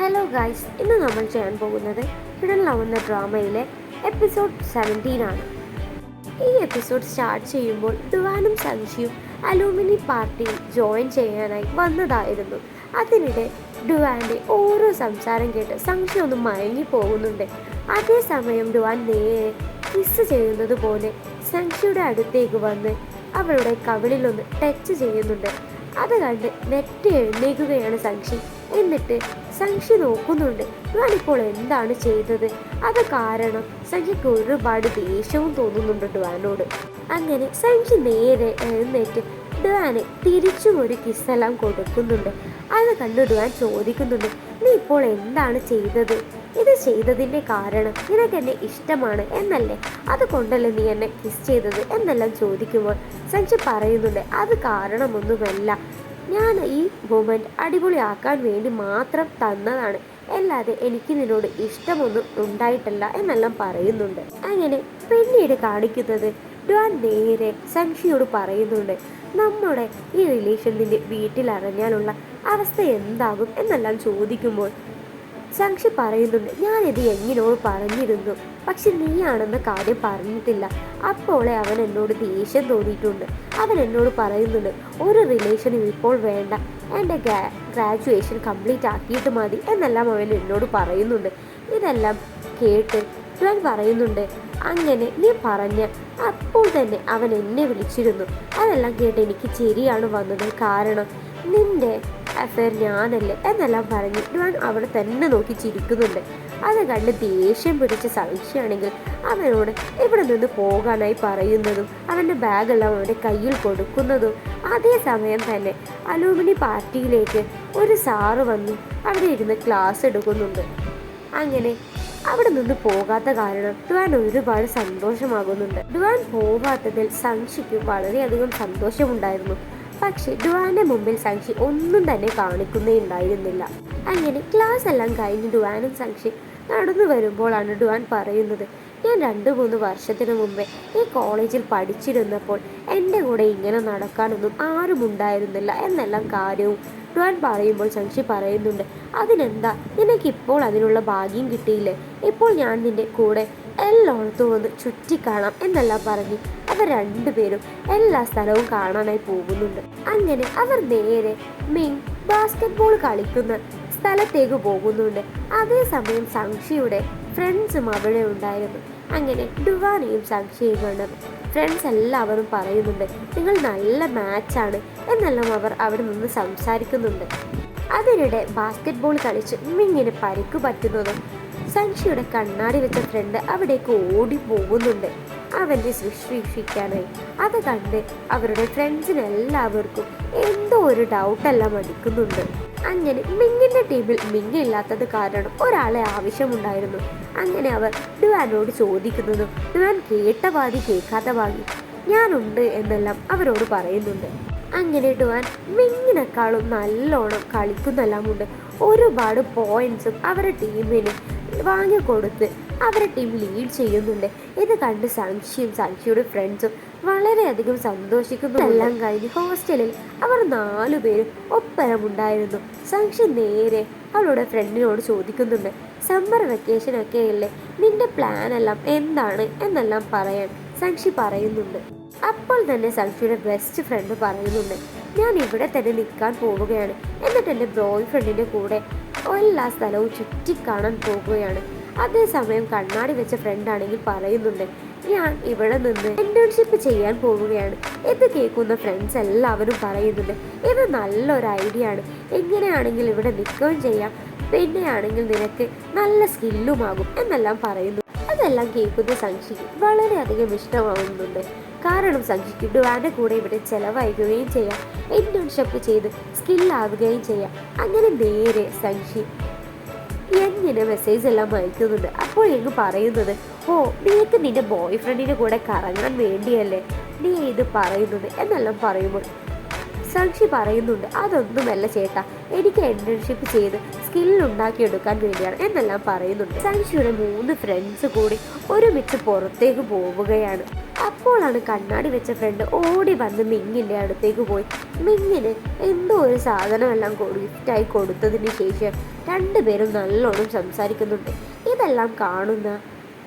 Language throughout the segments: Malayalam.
ഹലോ ഗൈസ്, ഇന്ന് നമ്മൾ ചെയ്യാൻ പോകുന്നത് ഹിഡൻ ലവ് എന്ന ഡ്രാമയിലെ എപ്പിസോഡ് 17 ആണ്. ഈ എപ്പിസോഡ് സ്റ്റാർട്ട് ചെയ്യുമ്പോൾ ഡുവാനും സംശിയും അലൂമിനി പാർട്ടിയിൽ ജോയിൻ ചെയ്യാനായി വന്നതായിരുന്നു. അതിനിടെ ഡുവാൻ്റെ ഓരോ സംസാരം കേട്ട് സംശി ഒന്ന് മയങ്ങി പോകുന്നുണ്ട്. അതേസമയം ഡുവാൻ നേരെ കിസ് ചെയ്യുന്നത് പോലെ സംശിയുടെ അടുത്തേക്ക് വന്ന് അവളുടെ കവിളിലൊന്ന് ടച്ച് ചെയ്യുന്നുണ്ട്. അത് കണ്ട് നെറ്റ് എഴുന്നേക്കുകയാണ് സംശി. എന്നിട്ട് സംശി നോക്കുന്നുണ്ട് ഡുവാനിപ്പോൾ എന്താണ് ചെയ്തത്. അത് കാരണം സംശിക്ക് ഒരുപാട് ദേഷ്യവും തോന്നുന്നുണ്ട് ഡുവാനോട്. അങ്ങനെ സംശി നേരെ എഴുന്നേറ്റ് ഡുവാന് തിരിച്ചും ഒരു കിസ്സെല്ലാം കൊടുക്കുന്നുണ്ട്. അത് കണ്ട് ഡുവാൻ ചോദിക്കുന്നുണ്ട്, നീ ഇപ്പോൾ എന്താണ് ചെയ്തത്? ഇത് ചെയ്തതിൻ്റെ കാരണം നിനക്ക് എന്നെ ഇഷ്ടമാണ് എന്നല്ലേ, അതുകൊണ്ടല്ലേ നീ എന്നെ കിസ് ചെയ്തത് എന്നെല്ലാം ചോദിക്കുമ്പോൾ സംശി പറയുന്നുണ്ട്, അത് കാരണമൊന്നുമല്ല, ഞാൻ ഈ മൊമെൻ്റ് അടിപൊളിയാക്കാൻ വേണ്ടി മാത്രം തന്നതാണ്, അല്ലാതെ എനിക്ക് നിന്നോട് ഇഷ്ടമൊന്നും ഉണ്ടായിട്ടല്ല എന്നെല്ലാം പറയുന്നുണ്ട്. അങ്ങനെ പിന്നീട് കാണിക്കുന്നത് ഡുവാൻ നേരെ സംശിയോട് പറയുന്നുണ്ട്, നമ്മുടെ ഈ റിലേഷൻ നിന്റെ വീട്ടിൽ അറിഞ്ഞാലുള്ള അവസ്ഥ എന്താകും എന്നെല്ലാം ചോദിക്കുമ്പോൾ സംശി പറയുന്നുണ്ട്, ഞാനിത് എങ്ങിനോട് പറഞ്ഞിരുന്നു, പക്ഷെ നീയാണെന്ന കാര്യം പറഞ്ഞിട്ടില്ല. അപ്പോളെ അവൻ എന്നോട് ദേഷ്യം തോന്നിയിട്ടുണ്ട്. അവൻ എന്നോട് പറയുന്നുണ്ട്, ഒരു റിലേഷനും ഇപ്പോൾ വേണ്ട, എൻ്റെ ഗ്രാജുവേഷൻ കംപ്ലീറ്റ് ആക്കിയിട്ട് മതി എന്നെല്ലാം അവൻ എന്നോട് പറയുന്നുണ്ട്. ഇതെല്ലാം കേട്ട് ഞാൻ പറയുന്നുണ്ട്, അങ്ങനെ നീ പറഞ്ഞ അപ്പോൾ തന്നെ അവൻ എന്നെ വിളിച്ചിരുന്നു. അതെല്ലാം കേട്ട് എനിക്ക് ചിരിയാണ് വന്നത്, കാരണം നിന്റെ അഫെയർ ഞാനല്ലേ എന്നെല്ലാം പറഞ്ഞ് ഡുവാൻ അവിടെ തന്നെ നോക്കി ചിരിക്കുന്നുണ്ട്. അത് കണ്ട് ദേഷ്യം പിടിച്ച സംശയമാണെങ്കിൽ അവനോട് ഇവിടെ നിന്ന് പോകാനായി പറയുന്നതും അവൻ്റെ ബാഗെല്ലാം അവൻ്റെ കയ്യിൽ കൊടുക്കുന്നതും. അതേസമയം തന്നെ അലൂമിനി പാർട്ടിയിലേക്ക് ഒരു സാറ് വന്ന് അവിടെ ഇരുന്ന് ക്ലാസ് എടുക്കുന്നുണ്ട്. അങ്ങനെ അവിടെ നിന്ന് പോകാത്ത കാരണം ഡുവാൻ ഒരുപാട് സന്തോഷമാകുന്നുണ്ട്. ഡുവാൻ പോവാത്തതിൽ സംശിക്ക് വളരെയധികം സന്തോഷമുണ്ടായിരുന്നു. പക്ഷെ ഡുവാൻ്റെ മുമ്പിൽ സംശി ഒന്നും തന്നെ കാണിക്കുന്നേ ഉണ്ടായിരുന്നില്ല. അങ്ങനെ ക്ലാസ് എല്ലാം കഴിഞ്ഞ് ഡുവാനും സംശി നടന്നു വരുമ്പോഴാണ് ഡുവാൻ പറയുന്നത്, ഞാൻ 2-3 വർഷത്തിന് മുമ്പേ ഈ കോളേജിൽ പഠിച്ചിരുന്നപ്പോൾ എൻ്റെ കൂടെ ഇങ്ങനെ നടക്കാനൊന്നും ആരും ഉണ്ടായിരുന്നില്ല എന്നെല്ലാം കാര്യവും ഡുവാൻ പറയുമ്പോൾ സംശി പറയുന്നുണ്ട്, അതിനെന്താ, നിനക്കിപ്പോൾ അതിനുള്ള ഭാഗ്യം കിട്ടിയില്ലേ, ഇപ്പോൾ ഞാൻ നിൻ്റെ കൂടെ എല്ലായിടത്തും ഒന്ന് ചുറ്റിക്കാണാം എന്നെല്ലാം പറഞ്ഞ് അവർ രണ്ടുപേരും എല്ലാ സ്ഥലവും കാണാനായി പോകുന്നുണ്ട്. അങ്ങനെ അവർ നേരെ മിങ് ബാസ്കറ്റ്ബോൾ കളിക്കുന്ന സ്ഥലത്തേക്ക് പോകുന്നുണ്ട്. അതേസമയം സംശിയുടെ ഫ്രണ്ട്സും അവിടെ ഉണ്ടായിരുന്നു. അങ്ങനെ ഡുവാനെയും സംശിയെയും കണ്ടത് ഫ്രണ്ട്സ് എല്ലാവരും പറയുന്നുണ്ട്, നിങ്ങൾ നല്ല മാച്ചാണ് എന്നെല്ലാം അവർ അവിടെ നിന്ന് സംസാരിക്കുന്നുണ്ട്. അതിനിടെ ബാസ്കറ്റ്ബോൾ കളിച്ച് മിങ്ങിന് പരിക്ക് പറ്റുന്നതും സംശിയുടെ കണ്ണാടി വെച്ച ഫ്രണ്ട് അവിടേക്ക് ഓടി പോകുന്നുണ്ട് അവൻ്റെ ശുശ്രൂഷിക്കാനായി. അത് കണ്ട് അവരുടെ ഫ്രണ്ട്സിനെല്ലാവർക്കും എന്തോ ഒരു ഡൗട്ടെല്ലാം അടിക്കുന്നുണ്ട്. അങ്ങനെ മിങ്ങിൻ്റെ ടീമിൽ മിങ്ങ ഇല്ലാത്തത് കാരണം ഒരാളെ ആവശ്യമുണ്ടായിരുന്നു. അങ്ങനെ അവർ ഡുവാനോട് ചോദിക്കുന്നതും ഡുവാൻ കേട്ട പാതി കേൾക്കാത്ത പാതി ഞാനുണ്ട് എന്നെല്ലാം അവരോട് പറയുന്നുണ്ട്. അങ്ങനെ ഡുവാൻ മിങ്ങിനേക്കാളും നല്ലോണം കളിക്കുന്നെല്ലാമുണ്ട്. ഒരുപാട് പോയിന്റ്സും അവരുടെ ടീമിന് വാങ്ങിക്കൊടുത്ത് അവരുടെ ടീം ലീഡ് ചെയ്യുന്നുണ്ട്. ഇത് കണ്ട് സംശിയുടെ ഫ്രണ്ട്സും വളരെയധികം സന്തോഷിക്കുന്നു. എല്ലാം കഴിഞ്ഞ് ഹോസ്റ്റലിൽ അവർ 4 പേരും ഒപ്പരമുണ്ടായിരുന്നു. സംശി നേരെ അവളുടെ ഫ്രണ്ടിനോട് ചോദിക്കുന്നുണ്ട്, സമ്മർ വെക്കേഷനൊക്കെ അല്ലേ, നിന്റെ പ്ലാൻ എല്ലാം എന്താണ് എന്നെല്ലാം പറയാൻ സംശി പറയുന്നുണ്ട്. അപ്പോൾ തന്നെ സംശിയുടെ ബെസ്റ്റ് ഫ്രണ്ട് പറയുന്നുണ്ട്, ഞാൻ ഇവിടെ തന്നെ നിൽക്കാൻ പോവുകയാണ്, എന്നിട്ട് എൻ്റെ ബോയ് ഫ്രണ്ടിൻ്റെ കൂടെ എല്ലാ സ്ഥലവും ചുറ്റിക്കാണാൻ പോകുകയാണ്. അതേസമയം കണ്ണാടി വെച്ച ഫ്രണ്ടാണെങ്കിൽ പറയുന്നുണ്ട്, ഞാൻ ഇവിടെ നിന്ന് ഇന്റേൺഷിപ്പ് ചെയ്യാൻ പോവുകയാണ്. ഇത് കേൾക്കുന്ന ഫ്രണ്ട്സ് എല്ലാവരും പറയുന്നുണ്ട്, ഇത് നല്ലൊരു ഐഡിയ ആണ്, എങ്ങനെയാണെങ്കിൽ ഇവിടെ നിൽക്കുകയും ചെയ്യാം, പിന്നെയാണെങ്കിൽ നിനക്ക് നല്ല സ്കില്ലുമാകും എന്നെല്ലാം പറയുന്നു. അതെല്ലാം കേൾക്കുന്ന സംശിക്ക് വളരെയധികം ഇഷ്ടമാവുന്നുണ്ട്. കാരണം സംശിക്ക് ഡുവാൻ്റെ കൂടെ ഇവിടെ ചിലവഴിക്കുകയും ചെയ്യാം, ഇന്റേൺഷിപ്പ് ചെയ്ത് സ്കില്ലാവുകയും ചെയ്യാം. അങ്ങനെ നേരെ സംശി എങ്ങനെ മെസ്സേജ് എല്ലാം അയക്കുന്നുണ്ട്. അപ്പോൾ എങ്ങ് പറയുന്നത്, ഓ നിനക്ക് നിന്റെ ബോയ് ഫ്രണ്ടിൻ്റെ കൂടെ കറങ്ങാൻ വേണ്ടിയല്ലേ നീ ഇത് പറയുന്നത് എന്നെല്ലാം പറയുമ്പോൾ സംശി പറയുന്നുണ്ട്, അതൊന്നുമല്ല ചേട്ടാ, എനിക്ക് ഇന്റേൺഷിപ്പ് ചെയ്ത് സ്കില്ലുണ്ടാക്കിയെടുക്കാൻ വേണ്ടിയാണ് എന്നെല്ലാം പറയുന്നുണ്ട്. സംശിയുടെ 3 ഫ്രണ്ട്സ് കൂടി ഒരുമിച്ച് പുറത്തേക്ക് പോവുകയാണ്. അപ്പോഴാണ് കണ്ണാടി വെച്ച ഫ്രണ്ട് ഓടി വന്ന് മിങ്ങിൻ്റെ അടുത്തേക്ക് പോയി മിങ്ങിന് എന്തോ ഒരു സാധനമെല്ലാം ഗിഫ്റ്റായി കൊടുത്തതിന് ശേഷം രണ്ടുപേരും നല്ലോണം സംസാരിക്കുന്നുണ്ട്. ഇതെല്ലാം കാണുന്ന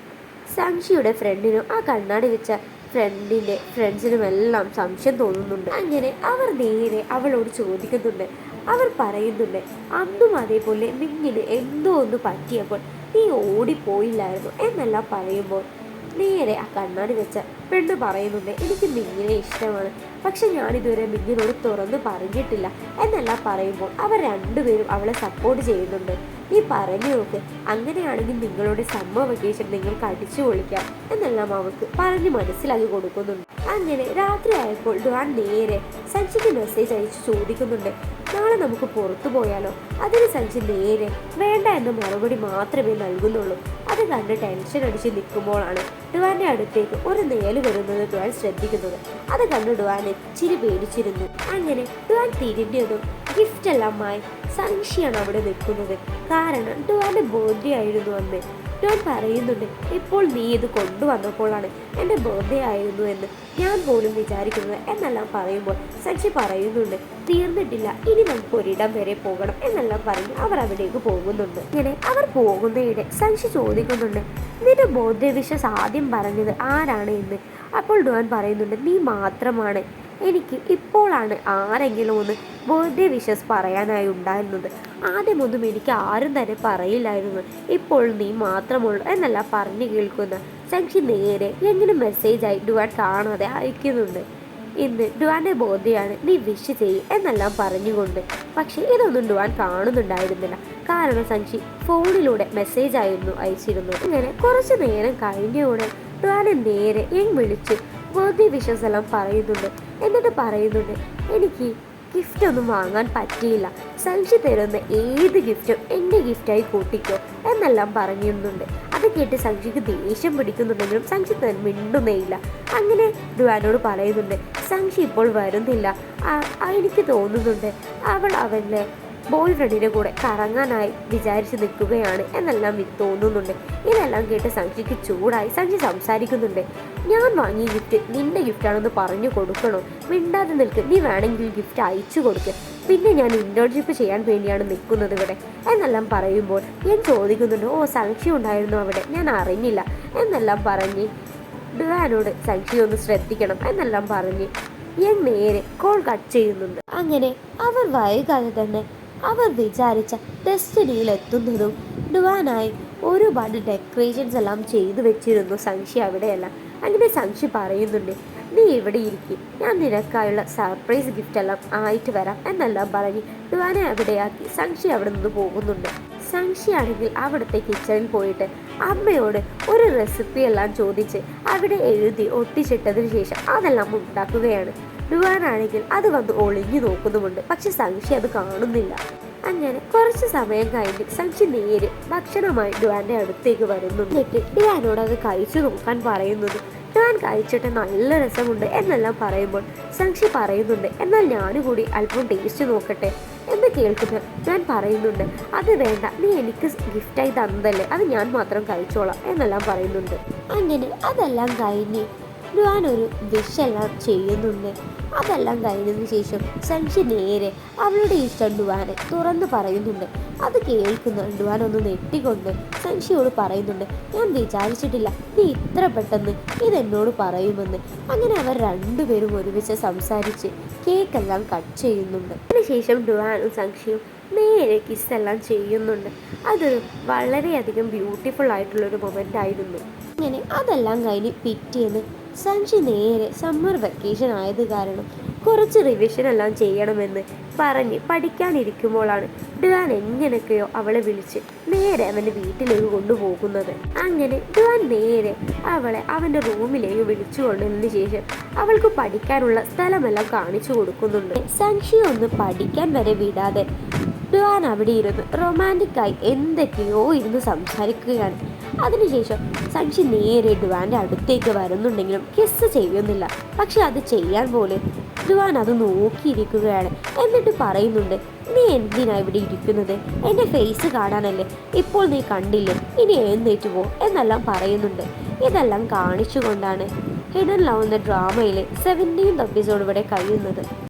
സംശിയുടെ ഫ്രണ്ടിനും ആ കണ്ണാടി വെച്ച ഫ്രണ്ടിൻ്റെ ഫ്രണ്ട്സിനുമെല്ലാം സംശയം തോന്നുന്നുണ്ട്. അങ്ങനെ അവർ നേരെ അവളോട് ചോദിക്കുന്നുണ്ട്. അവർ പറയുന്നുണ്ട്, അന്നും അതേപോലെ മിങ്ങിന് എന്തോ ഒന്ന് പറ്റിയപ്പോൾ നീ ഓടിപ്പോയില്ലായിരുന്നു എന്നെല്ലാം പറയുമ്പോൾ നേരെ ആ കണ്ണാടി വെച്ച പെണ്ണ് പറയുന്നുണ്ട്, എനിക്ക് മിങ്ങിനെ ഇഷ്ടമാണ്, പക്ഷെ ഞാനിതുവരെ മിങ്ങിനോട് തുറന്ന് പറഞ്ഞിട്ടില്ല എന്നെല്ലാം പറയുമ്പോൾ അവർ രണ്ടുപേരും അവളെ സപ്പോർട്ട് ചെയ്യുന്നുണ്ട്. നീ പറഞ്ഞു നോക്ക്, അങ്ങനെയാണെങ്കിൽ നിങ്ങളുടെ സമ്മർ വെക്കേഷൻ നിങ്ങൾക്ക് അടിച്ചു പൊളിക്കാം എന്നെല്ലാം അവൾക്ക് പറഞ്ഞ് മനസ്സിലാക്കി കൊടുക്കുന്നുണ്ട്. അങ്ങനെ രാത്രി ആയപ്പോൾ ഡ്വാൻ നേരെ സഞ്ജിക്ക് മെസ്സേജ് അയച്ച് ചോദിക്കുന്നുണ്ട്, നാളെ നമുക്ക് പുറത്തു പോയാലോ? അതിന് സഞ്ജി നേരെ വേണ്ട എന്ന മറുപടി മാത്രമേ നൽകുന്നുള്ളൂ. അത് കണ്ട് ടെൻഷൻ അടിച്ച് നിൽക്കുമ്പോഴാണ് ഡ്വാന്റെ അടുത്തേക്ക് ഒരു നേല് വരുന്നത് ഡ്വാൻ ശ്രദ്ധിക്കുന്നത്. അത് കണ്ട് ഡ്വാൻ ഇച്ചിരി പേടിച്ചിരുന്നു. അങ്ങനെ ഡ്വാൻ തിരിഞ്ഞതും ഗിഫ്റ്റ് എല്ലാമായി സംശയാണ് അവിടെ നിൽക്കുന്നത്. കാരണം ഡ്വാന്റെ ബർത്ത്ഡേ ആയിരുന്നു അന്ന്. ഡ്വാൻ പറയുന്നുണ്ട്, ഇപ്പോൾ നീ ഇത് കൊണ്ടുവന്നപ്പോഴാണ് എൻ്റെ ബർത്ത്ഡേ ആയിരുന്നു എന്ന് ഞാൻ പോലും വിചാരിക്കുന്നത് എന്നെല്ലാം പറയുമ്പോൾ സംശി പറയുന്നുണ്ട്, തീർന്നിട്ടില്ല, ഇനി നമുക്ക് ഒരിടം വരെ പോകണം എന്നെല്ലാം പറഞ്ഞ് അവർ അവിടേക്ക് പോകുന്നുണ്ട്. ഇങ്ങനെ അവർ പോകുന്നതിടെ സംശി ചോദിക്കുന്നുണ്ട്, നിന്റെ ബർത്ത്ഡേ വിഷസ് ആദ്യം പറഞ്ഞത് ആരാണ് എന്ന്. അപ്പോൾ ഡ്വാൻ പറയുന്നുണ്ട്, നീ മാത്രമാണ്. എനിക്ക് ഇപ്പോഴാണ് ആരെങ്കിലും ഒന്ന് ബർത്ത്ഡേ വിഷസ് പറയാനായി ഉണ്ടായിരുന്നത്. ആദ്യമൊന്നും എനിക്ക് ആരും തന്നെ പറയില്ലായിരുന്നു, ഇപ്പോൾ നീ മാത്രമുള്ളൂ എന്നെല്ലാം പറഞ്ഞു കേൾക്കുന്ന സംശി നേരെ എങ്ങനെ മെസ്സേജായി ഡ്വാൻ കാണാതെ അയക്കുന്നുണ്ട്. ഇന്ന് ഡ്വാന്റെ ബർത്ത്ഡേ ആണ്, നീ വിഷ് ചെയ്യ് എന്നെല്ലാം പറഞ്ഞുകൊണ്ട്. പക്ഷേ ഇതൊന്നും ഡ്വാൻ കാണുന്നുണ്ടായിരുന്നില്ല. കാരണം സംശി ഫോണിലൂടെ മെസ്സേജ് ആയിരുന്നു അയച്ചിരുന്നത്. അങ്ങനെ കുറച്ചു നേരം കഴിഞ്ഞുകൂടെ ഡ്വാനെ നേരെ വിളിച്ച് ബർത്ത്ഡേ വിഷസ് എല്ലാം പറയുന്നുണ്ട്. എന്നിട്ട് പറയുന്നുണ്ട്, എനിക്ക് ഗിഫ്റ്റ് ഒന്നും വാങ്ങാൻ പറ്റിയില്ല, സംശി തരുന്ന ഏത് ഗിഫ്റ്റും എൻ്റെ ഗിഫ്റ്റായി കൂട്ടിക്കോ എന്നെല്ലാം പറയുന്നുണ്ട്. അത് കേട്ട് സംശിക്ക് ദേഷ്യം പിടിക്കുന്നുണ്ടെങ്കിലും സംശി മിണ്ടുന്നേയില്ല. അങ്ങനെ ഡ്വാനോട് പറയുന്നുണ്ട്, സംശി ഇപ്പോൾ വരുന്നില്ല, എനിക്ക് തോന്നുന്നുണ്ട് അവൻ്റെ ബോയ് ഫ്രണ്ടിൻ്റെ കൂടെ കറങ്ങാനായി വിചാരിച്ച് നിൽക്കുകയാണ് എന്നെല്ലാം തോന്നുന്നുണ്ട്. ഇതെല്ലാം കേട്ട് സംശിക്ക് ചൂടായി. സംശി സംസാരിക്കുന്നുണ്ട്, ഞാൻ വാങ്ങിയ ഗിഫ്റ്റ് നിന്റെ ഗിഫ്റ്റാണെന്ന് പറഞ്ഞു കൊടുക്കണോ? മിണ്ടാതെ നിൽക്ക്, നീ വേണമെങ്കിൽ ഗിഫ്റ്റ് അയച്ചു കൊടുക്ക്, പിന്നെ ഞാൻ ഇൻറ്റേൺഷിപ്പ് ചെയ്യാൻ വേണ്ടിയാണ് നിൽക്കുന്നത് ഇവിടെ എന്നെല്ലാം പറയുമ്പോൾ ഞാൻ ചോദിക്കുന്നുണ്ട്, ഓ സംശി ഉണ്ടായിരുന്നു അവിടെ, ഞാൻ അറിഞ്ഞില്ല എന്നെല്ലാം പറഞ്ഞ് ഡ്വാനോട് സംശി ഒന്ന് ശ്രദ്ധിക്കണം എന്നെല്ലാം പറഞ്ഞ് ഞാൻ നേരെ കോൾ കട്ട് ചെയ്യുന്നുണ്ട്. അങ്ങനെ അവർ വൈകാതെ തന്നെ അവർ വിചാരിച്ച ഡെസ്റ്റിനിയിൽ എത്തുന്നതും ഡ്വാനായി ഒരുപാട് ഡെക്കറേഷൻസ് എല്ലാം ചെയ്തു വെച്ചിരുന്നു സംശി അവിടെയല്ല. അങ്ങനെ സംശി പറയുന്നുണ്ട്, നീ ഇവിടെ ഇരിക്കും, ഞാൻ നിനക്കായുള്ള സർപ്രൈസ് ഗിഫ്റ്റ് എല്ലാം ആയിട്ട് വരാം എന്നെല്ലാം പറഞ്ഞ് ഡ്വാനെ അവിടെയാക്കി സംശി അവിടെ നിന്ന് പോകുന്നുണ്ട്. സംശി ആണെങ്കിൽ അവിടുത്തെ കിച്ചണിൽ പോയിട്ട് അമ്മയോട് ഒരു റെസിപ്പി എല്ലാം ചോദിച്ച് അവിടെ എഴുതി ഒട്ടിച്ചിട്ടതിന് ശേഷം അതെല്ലാം ഉണ്ടാക്കുകയാണ്. ഡ്വാനാണെങ്കിൽ അത് വന്ന് ഒളിഞ്ഞു നോക്കുന്നുമുണ്ട്. പക്ഷെ സംശി അത് കാണുന്നില്ല. അങ്ങനെ കുറച്ച് സമയം കഴിഞ്ഞ് സംശി നേരെ ഭക്ഷണമായി ഡ്വാന്റെ അടുത്തേക്ക് വരുന്നു. എന്നിട്ട് ഡ്വാനോട് അത് കഴിച്ചു നോക്കാൻ പറയുന്നത്. ഡ്വാൻ കഴിച്ചിട്ട് നല്ല രസമുണ്ട് എന്നെല്ലാം പറയുമ്പോൾ സംശി പറയുന്നുണ്ട്, എന്നാൽ ഞാനും കൂടി അല്പം ടേസ്റ്റ് നോക്കട്ടെ എന്ന് കേൾക്കുന്ന ഞാൻ പറയുന്നുണ്ട്, അത് വേണ്ട, നീ എനിക്ക് ഗിഫ്റ്റായി തന്നതല്ലേ, അത് ഞാൻ മാത്രം കഴിച്ചോളാം എന്നെല്ലാം പറയുന്നുണ്ട്. അങ്ങനെ അതെല്ലാം കഴിഞ്ഞ് ഡ്വാൻ ഒരു വിഷെല്ലാം ചെയ്യുന്നുണ്ട്. അതെല്ലാം കഴിഞ്ഞതിന് ശേഷം സംശി നേരെ അവളുടെ ഇഷ്ടം ഡ്വാനെ തുറന്ന് പറയുന്നുണ്ട്. അത് കേൾക്കുന്ന ഡ്വാൻ ഒന്ന് നെട്ടിക്കൊണ്ട് സംശിയോട് പറയുന്നുണ്ട്, ഞാൻ വിചാരിച്ചിട്ടില്ല നീ ഇത്ര പെട്ടെന്ന് ഇതെന്നോട് പറയുമെന്ന്. അങ്ങനെ അവർ രണ്ടുപേരും ഒരുമിച്ച് സംസാരിച്ച് കേക്കെല്ലാം കട്ട് ചെയ്യുന്നുണ്ട്. അതിനുശേഷം ഡ്വാനും സംശിയും നേരെ കിസ്സെല്ലാം ചെയ്യുന്നുണ്ട്. അതൊരു വളരെയധികം ബ്യൂട്ടിഫുൾ ആയിട്ടുള്ളൊരു മൊമെൻ്റ് ആയിരുന്നു. അങ്ങനെ അതെല്ലാം കഴിഞ്ഞ് പിറ്റേന്ന് സംശി നേരെ സമ്മർ വെക്കേഷൻ ആയത് കാരണം കുറച്ച് റിവിഷൻ എല്ലാം ചെയ്യണമെന്ന് പറഞ്ഞ് പഠിക്കാനിരിക്കുമ്പോഴാണ് ഡ്വാൻ എങ്ങനെയൊക്കെയോ അവളെ വിളിച്ച് നേരെ അവൻ്റെ വീട്ടിലേക്ക് കൊണ്ടുപോകുന്നത്. അങ്ങനെ ഡ്വാൻ നേരെ അവളെ അവൻ്റെ റൂമിലേക്ക് വിളിച്ചു കൊണ്ടതിന് ശേഷം അവൾക്ക് പഠിക്കാനുള്ള സ്ഥലമെല്ലാം കാണിച്ചു കൊടുക്കുന്നുണ്ട്. സംശി ഒന്ന് പഠിക്കാൻ വരെ വിടാതെ ഡ്വാൻ അവിടെ ഇരുന്ന് റൊമാൻറ്റിക്കായി എന്തൊക്കെയോ ഇരുന്ന് സംസാരിക്കുകയാണ്. അതിനുശേഷം സംശി നേരെ ഡ്വാൻ്റെ അടുത്തേക്ക് വരുന്നുണ്ടെങ്കിലും കിസ് ചെയ്യുന്നില്ല. പക്ഷെ അത് ചെയ്യാൻ പോലെ ഡ്വാൻ അത് നോക്കിയിരിക്കുകയാണ്. എന്നിട്ട് പറയുന്നുണ്ട്, നീ എന്തിനാ ഇവിടെ ഇരിക്കുന്നത്? എൻ്റെ ഫേസ് കാണാനല്ലേ, ഇപ്പോൾ നീ കണ്ടില്ലേ, ഇനി എഴുന്നേറ്റ് പോ എന്നെല്ലാം പറയുന്നുണ്ട്. ഇതെല്ലാം കാണിച്ചുകൊണ്ടാണ് ഹിഡൻ ലവ് എന്ന ഡ്രാമയിലെ 17th എപ്പിസോഡ് ഇവിടെ കഴിയുന്നത്.